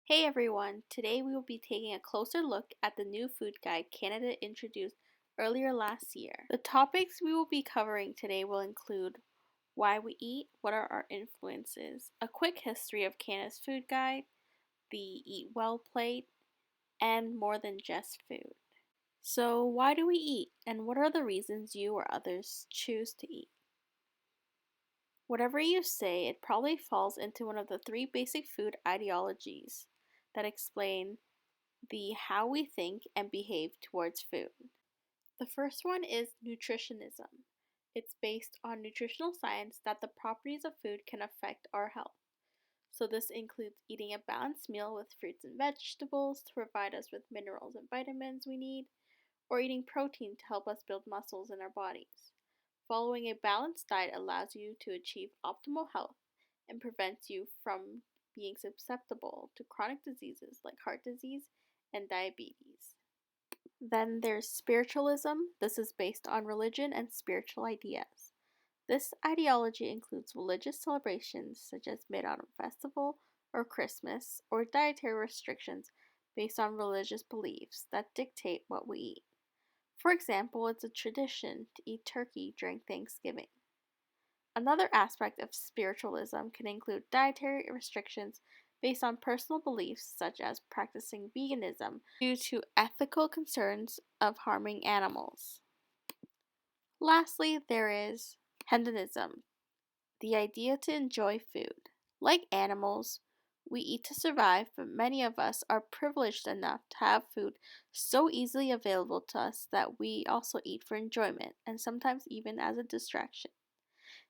Hey everyone, today we will be taking a closer look at the new food guide Canada introduced earlier last year. The topics we will be covering today will include why we eat, what are our influences, a quick history of Canada's food guide, the Eat Well plate, and more than just food. So, why do we eat, and what are the reasons you or others choose to eat? Whatever you say, it probably falls into one of the three basic food ideologies that explain the how we think and behave towards food. The first one is nutritionism. It's based on nutritional science that the properties of food can affect our health. So, this includes eating a balanced meal with fruits and vegetables to provide us with minerals and vitamins we need, or eating protein to help us build muscles in our bodies. Following a balanced diet allows you to achieve optimal health and prevents you from being susceptible to chronic diseases like heart disease and diabetes. Then there's spiritualism. This is based on religion and spiritual ideas. This ideology includes religious celebrations such as Mid-Autumn Festival or Christmas, or dietary restrictions based on religious beliefs that dictate what we eat. For example, it's a tradition to eat turkey during Thanksgiving. Another aspect of spiritualism can include dietary restrictions based on personal beliefs, such as practicing veganism due to ethical concerns of harming animals. Lastly, there is hedonism, the idea to enjoy food. Like animals, we eat to survive, but many of us are privileged enough to have food so easily available to us that we also eat for enjoyment and sometimes even as a distraction.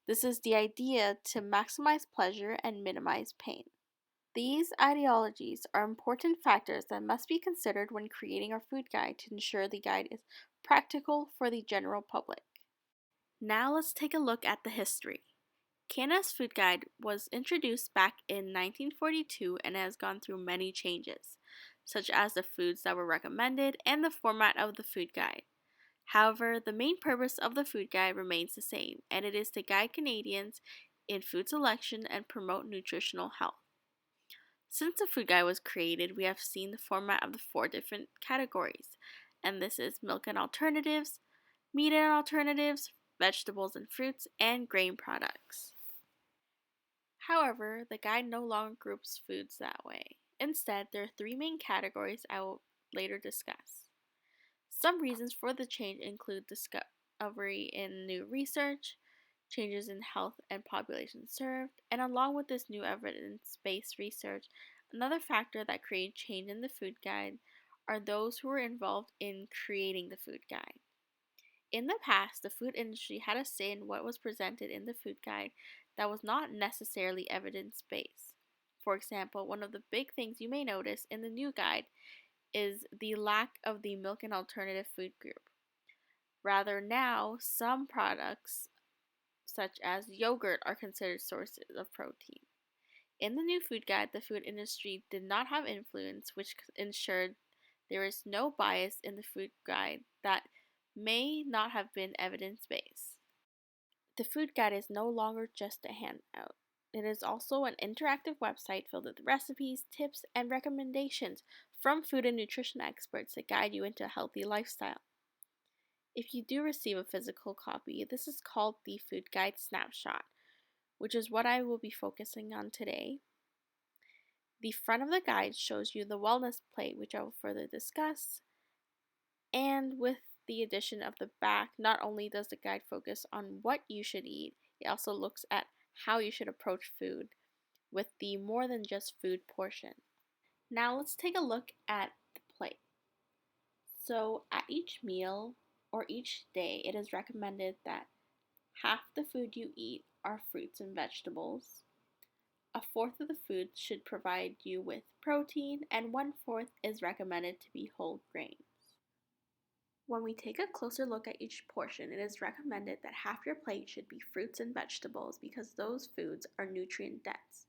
This is the idea to maximize pleasure and minimize pain. These ideologies are important factors that must be considered when creating our food guide to ensure the guide is practical for the general public. Now let's take a look at the history. Canada's food guide was introduced back in 1942 and has gone through many changes, such as the foods that were recommended and the format of the food guide. However, the main purpose of the food guide remains the same, and it is to guide Canadians in food selection and promote nutritional health. Since the food guide was created, we have seen the format of the four different categories, and this is milk and alternatives, meat and alternatives, vegetables and fruits, and grain products. However, the guide no longer groups foods that way. Instead, there are three main categories I will later discuss. Some reasons for the change include discovery in new research, changes in health and population served, and along with this new evidence-based research, another factor that created change in the food guide are those who were involved in creating the food guide. In the past, the food industry had a say in what was presented in the food guide that was not necessarily evidence-based. For example, one of the big things you may notice in the new guide is the lack of the milk and alternative food group. Rather, now, some products, such as yogurt, are considered sources of protein. In the new food guide, the food industry did not have influence, which ensured there is no bias in the food guide that may not have been evidence based. The food guide is no longer just a handout. It is also an interactive website filled with recipes, tips, and recommendations from food and nutrition experts that guide you into a healthy lifestyle. If you do receive a physical copy, this is called the Food Guide Snapshot, which is what I will be focusing on today. The front of the guide shows you the wellness plate, which I will further discuss, and with the addition of the back, not only does the guide focus on what you should eat, it also looks at how you should approach food with the more than just food portion. Now let's take a look at the plate. So at each meal or each day, it is recommended that half the food you eat are fruits and vegetables. A fourth of the food should provide you with protein, and one fourth is recommended to be whole grains. When we take a closer look at each portion, it is recommended that half your plate should be fruits and vegetables because those foods are nutrient dense.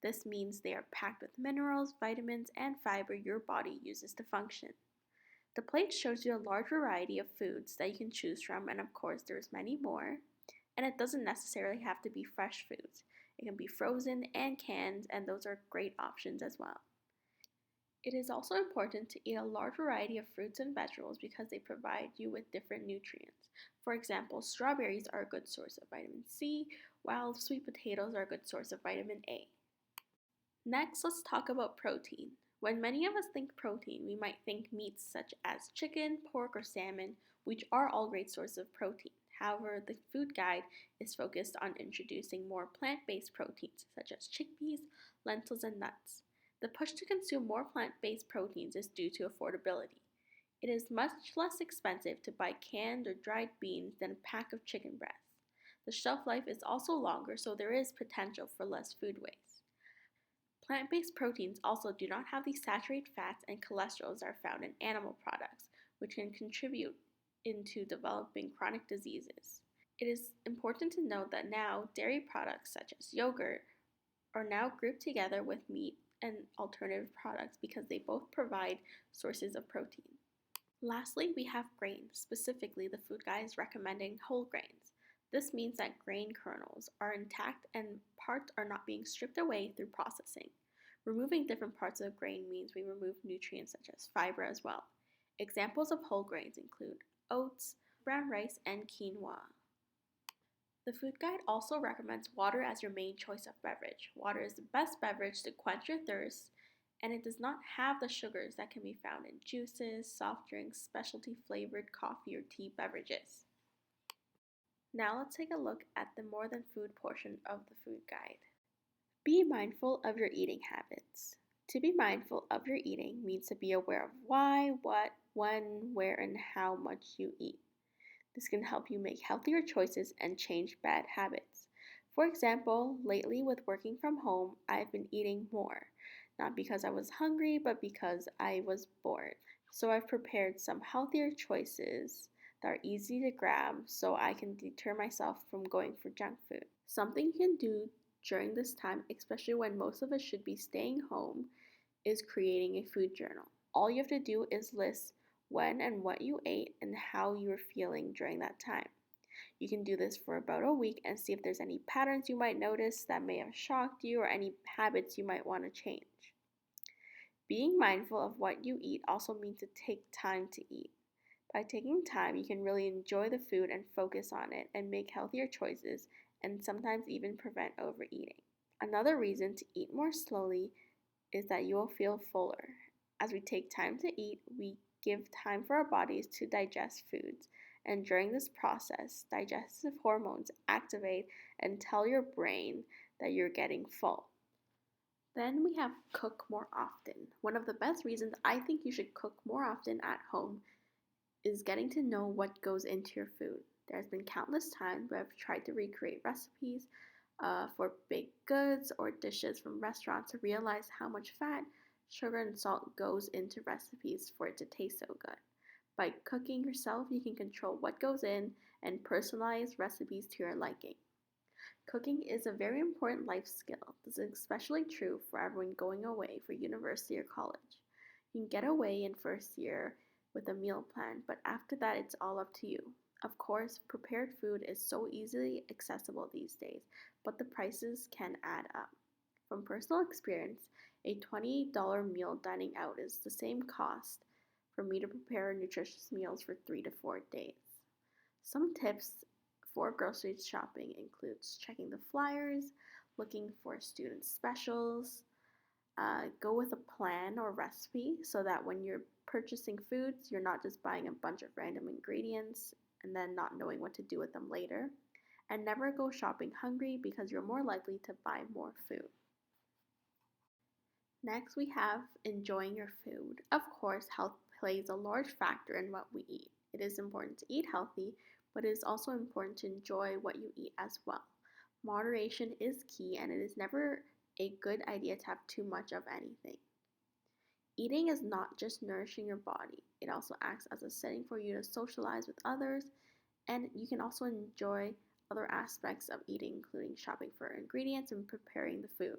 This means they are packed with minerals, vitamins, and fiber your body uses to function. The plate shows you a large variety of foods that you can choose from, and of course, there's many more. And it doesn't necessarily have to be fresh foods. It can be frozen and canned, and those are great options as well. It is also important to eat a large variety of fruits and vegetables because they provide you with different nutrients. For example, strawberries are a good source of vitamin C, while sweet potatoes are a good source of vitamin A. Next, let's talk about protein. When many of us think protein, we might think meats such as chicken, pork, or salmon, which are all great sources of protein. However, the food guide is focused on introducing more plant based proteins such as chickpeas, lentils, and nuts. The push to consume more plant based proteins is due to affordability. It is much less expensive to buy canned or dried beans than a pack of chicken breasts. The shelf life is also longer, so there is potential for less food waste. Plant-based proteins also do not have the saturated fats and cholesterols that are found in animal products, which can contribute into developing chronic diseases. It is important to note that now dairy products such as yogurt are now grouped together with meat and alternative products because they both provide sources of protein. Lastly, we have grains. Specifically, the food guide is recommending whole grains. This means that grain kernels are intact and parts are not being stripped away through processing. Removing different parts of grain means we remove nutrients such as fiber as well. Examples of whole grains include oats, brown rice, and quinoa. The food guide also recommends water as your main choice of beverage. Water is the best beverage to quench your thirst, and it does not have the sugars that can be found in juices, soft drinks, specialty flavored coffee, or tea beverages. Now let's take a look at the more than food portion of the food guide. Be mindful of your eating habits. To be mindful of your eating means to be aware of why, what, when, where, and how much you eat. This can help you make healthier choices and change bad habits. For example, lately with working from home, I've been eating more, not because I was hungry, but because I was bored. So I've prepared some healthier choices that are easy to grab so I can deter myself from going for junk food. Something you can do during this time, especially when most of us should be staying home, is creating a food journal. All you have to do is list when and what you ate and how you were feeling during that time. You can do this for about a week and see if there's any patterns you might notice that may have shocked you or any habits you might want to change. Being mindful of what you eat also means to take time to eat. By taking time, you can really enjoy the food and focus on it and make healthier choices and sometimes even prevent overeating. Another reason to eat more slowly is that you will feel fuller. As we take time to eat, we give time for our bodies to digest foods, and during this process, digestive hormones activate and tell your brain that you're getting full. Then we have cook more often. One of the best reasons I think you should cook more often at home is getting to know what goes into your food. There's been countless times where I've tried to recreate recipes for baked goods or dishes from restaurants to realize how much fat, sugar, and salt goes into recipes for it to taste so good. By cooking yourself, you can control what goes in and personalize recipes to your liking. Cooking is a very important life skill. This is especially true for everyone going away for university or college. You can get away in first year with a meal plan, but after that it's all up to you. Of course, prepared food is so easily accessible these days, but the prices can add up. From personal experience, a $28 meal dining out is the same cost for me to prepare nutritious meals for 3 to 4 days. Some tips for grocery shopping includes checking the flyers, looking for student specials, go with a plan or recipe so that when you're purchasing foods, you're not just buying a bunch of random ingredients and then not knowing what to do with them later. And never go shopping hungry because you're more likely to buy more food. Next, we have enjoying your food. Of course, health plays a large factor in what we eat. It is important to eat healthy, but it is also important to enjoy what you eat as well. Moderation is key, and it is never a good idea to have too much of anything. Eating is not just nourishing your body, it also acts as a setting for you to socialize with others, and you can also enjoy other aspects of eating, including shopping for ingredients and preparing the food.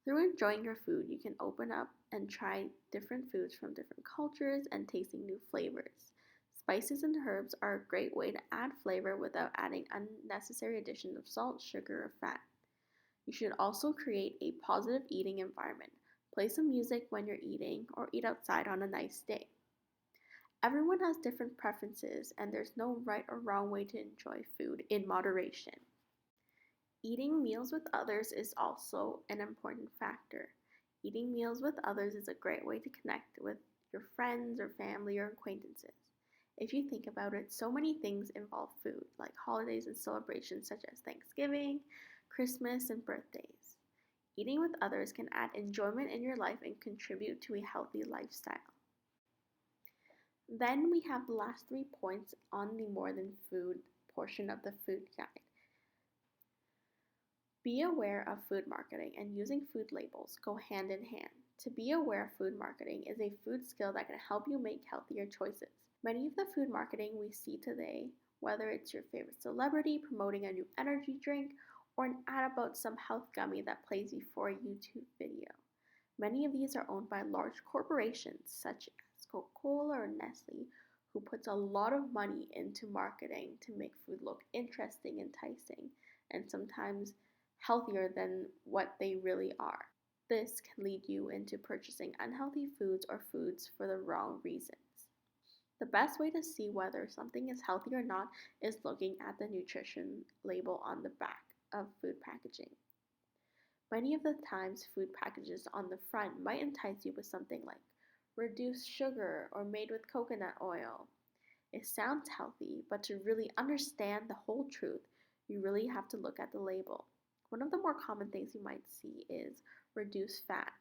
Through enjoying your food, you can open up and try different foods from different cultures and tasting new flavors. Spices and herbs are a great way to add flavor without adding unnecessary additions of salt, sugar, or fat. You should also create a positive eating environment. Play some music when you're eating or eat outside on a nice day. Everyone has different preferences, and there's no right or wrong way to enjoy food in moderation. Eating meals with others is also an important factor. Eating meals with others is a great way to connect with your friends or family or acquaintances. If you think about it, so many things involve food, like holidays and celebrations such as Thanksgiving, Christmas, and birthdays. Eating with others can add enjoyment in your life and contribute to a healthy lifestyle. Then we have the last 3 points on the more than food portion of the food guide. Be aware of food marketing and using food labels go hand in hand. To be aware of food marketing is a food skill that can help you make healthier choices. Many of the food marketing we see today, whether it's your favorite celebrity promoting a new energy drink or an ad about some health gummy that plays before a YouTube video, many of these are owned by large corporations such as Coca-Cola or Nestle, who puts a lot of money into marketing to make food look interesting, enticing, and sometimes healthier than what they really are. This can lead you into purchasing unhealthy foods or foods for the wrong reasons. The best way to see whether something is healthy or not is looking at the nutrition label on the back of food packaging. Many of the times, food packages on the front might entice you with something like reduced sugar or made with coconut oil. It sounds healthy, but to really understand the whole truth, you really have to look at the label. One of the more common things you might see is reduced fat.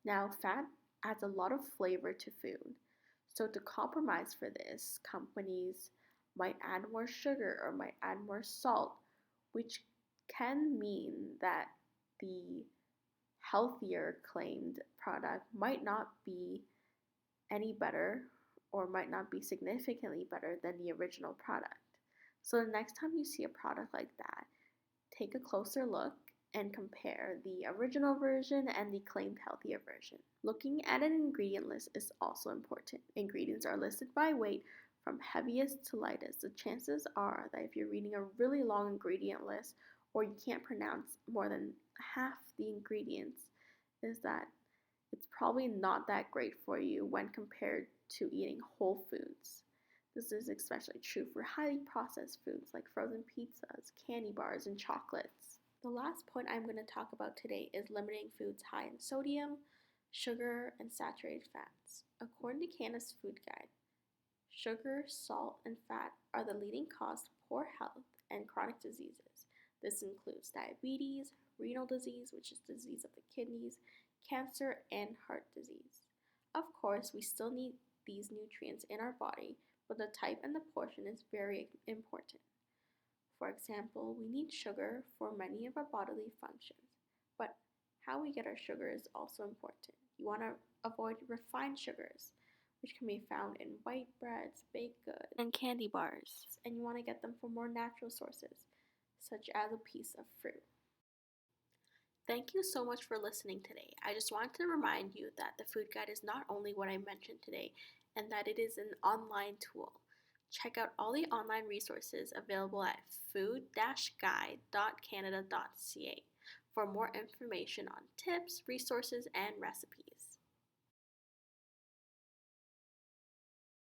Now, fat adds a lot of flavor to food. So to compromise for this, companies might add more sugar or might add more salt, which can mean that the healthier claimed product might not be any better or might not be significantly better than the original product. So the next time you see a product like that, take a closer look and compare the original version and the claimed healthier version. Looking at an ingredient list is also important. Ingredients are listed by weight from heaviest to lightest. The chances are that if you're reading a really long ingredient list or you can't pronounce more than half the ingredients, is that it's probably not that great for you when compared to eating whole foods. This is especially true for highly processed foods like frozen pizzas, candy bars, and chocolates. The last point I'm going to talk about today is limiting foods high in sodium, sugar, and saturated fats. According to Canada's Food Guide, sugar, salt, and fat are the leading cause of poor health and chronic diseases. This includes diabetes, renal disease, which is disease of the kidneys, cancer, and heart disease. Of course, we still need these nutrients in our body, but the type and the portion is very important. For example, we need sugar for many of our bodily functions, but how we get our sugar is also important. You want to avoid refined sugars, which can be found in white breads, baked goods, and candy bars, and you want to get them from more natural sources, such as a piece of fruit. Thank you so much for listening today. I just wanted to remind you that the food guide is not only what I mentioned today, and that it is an online tool. Check out all the online resources available at food-guide.canada.ca for more information on tips, resources, and recipes.